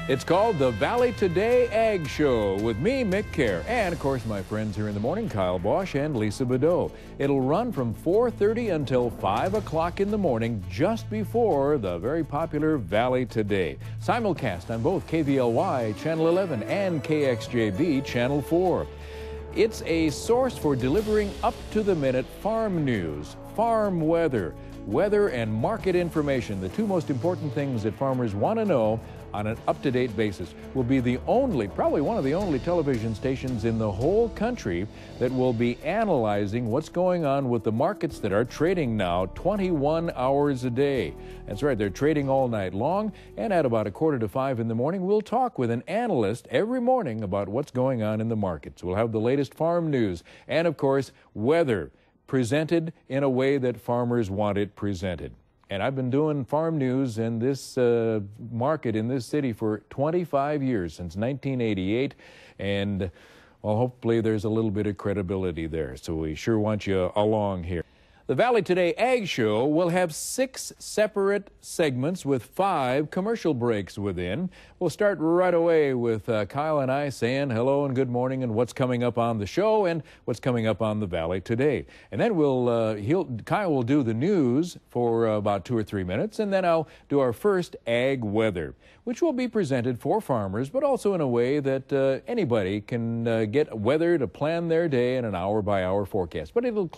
It's called the Valley Today Ag Show with me, Mick KJAR, and of course my friends here in the morning, Kyle Bosch and Lisa Badeau. It'll run from 4:30 until 5 o'clock in the morning, just before the very popular Valley Today. Simulcast on both KVLY Channel 11 and KXJB Channel 4. It's a source for delivering up-to-the-minute farm news, farm weather, weather and market information, the two most important things that farmers want to know on an up-to-date basis. Will be the only, probably one of the only television stations in the whole country that will be analyzing what's going on with the markets that are trading now 21 hours a day. That's right, they're trading all night long, and at about 4:45 in the morning, we'll talk with an analyst every morning about what's going on in the markets. We'll have the latest farm news and, of course, weather presented in a way that farmers want it presented. And I've been doing farm news in this market in this city for 25 years, since 1988, and well, hopefully there's a little bit of credibility there, so we sure want you along here. The Valley Today Ag Show will have 6 separate segments with 5 commercial breaks within. We'll start right away with Kyle and I saying hello and good morning and what's coming up on the show and what's coming up on the Valley Today. And then Kyle will do the news for about 2 or 3 minutes, and then I'll do our first ag weather, which will be presented for farmers, but also in a way that anybody can get weather to plan their day in an hour-by-hour forecast. But it'll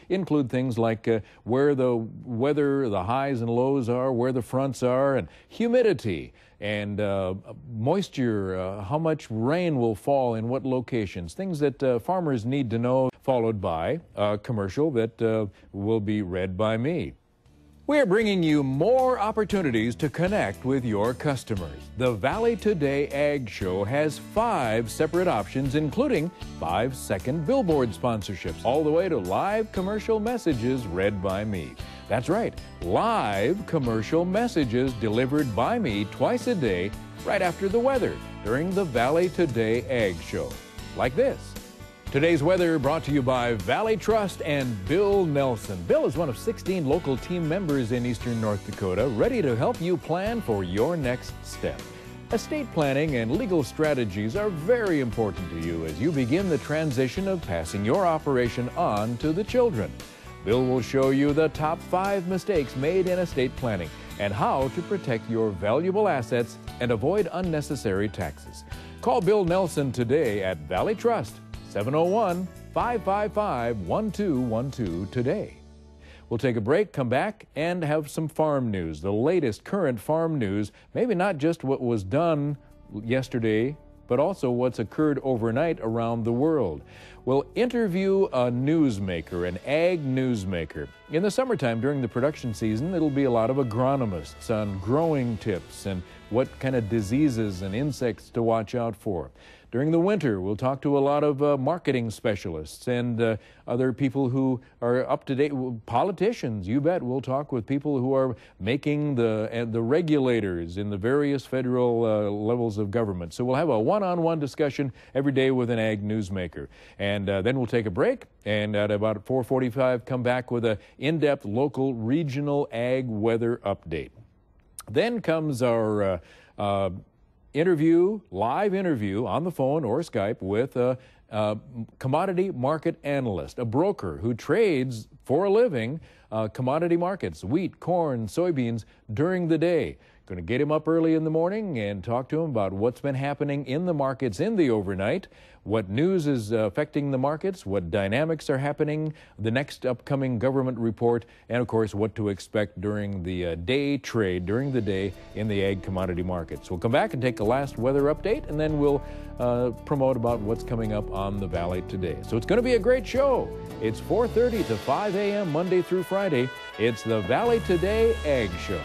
include things like where the weather, the highs and lows are, where the fronts are, and humidity and moisture, how much rain will fall in what locations, things that farmers need to know, followed by a commercial that will be read by me. We're bringing you more opportunities to connect with your customers. The Valley Today Ag Show has 5 separate options, including 5-second billboard sponsorships, all the way to live commercial messages read by me. That's right, live commercial messages delivered by me twice a day, right after the weather, during the Valley Today Ag Show. Like this. Today's weather brought to you by Valley Trust and Bill Nelson. Bill is one of 16 local team members in eastern North Dakota, ready to help you plan for your next step. Estate planning and legal strategies are very important to you as you begin the transition of passing your operation on to the children. Bill will show you the top 5 mistakes made in estate planning and how to protect your valuable assets and avoid unnecessary taxes. Call Bill Nelson today at Valley Trust, 701-555-1212 today. We'll take a break, come back, and have some farm news, the latest current farm news, maybe not just what was done yesterday, but also what's occurred overnight around the world. We'll interview a newsmaker, an ag newsmaker. In the summertime, during the production season, it'll be a lot of agronomists on growing tips and what kind of diseases and insects to watch out for. During the winter, we'll talk to a lot of marketing specialists and other people who are up-to-date, politicians, you bet. We'll talk with people who are making the regulators in the various federal levels of government. So we'll have a one-on-one discussion every day with an ag newsmaker. And then we'll take a break, and at about 4:45, come back with an in-depth local regional ag weather update. Then comes our live interview on the phone or Skype with a commodity market analyst, a broker who trades for a living commodity markets, wheat, corn, soybeans during the day. Going to get him up early in the morning and talk to him about what's been happening in the markets in the overnight, what news is affecting the markets, what dynamics are happening, the next upcoming government report, and of course what to expect during the day trade, during the day in the ag commodity markets. We'll come back and take the last weather update, and then we'll promote about what's coming up on the Valley Today. So it's going to be a great show. It's 4:30 to 5 a.m. Monday through Friday. It's the Valley Today Ag Show.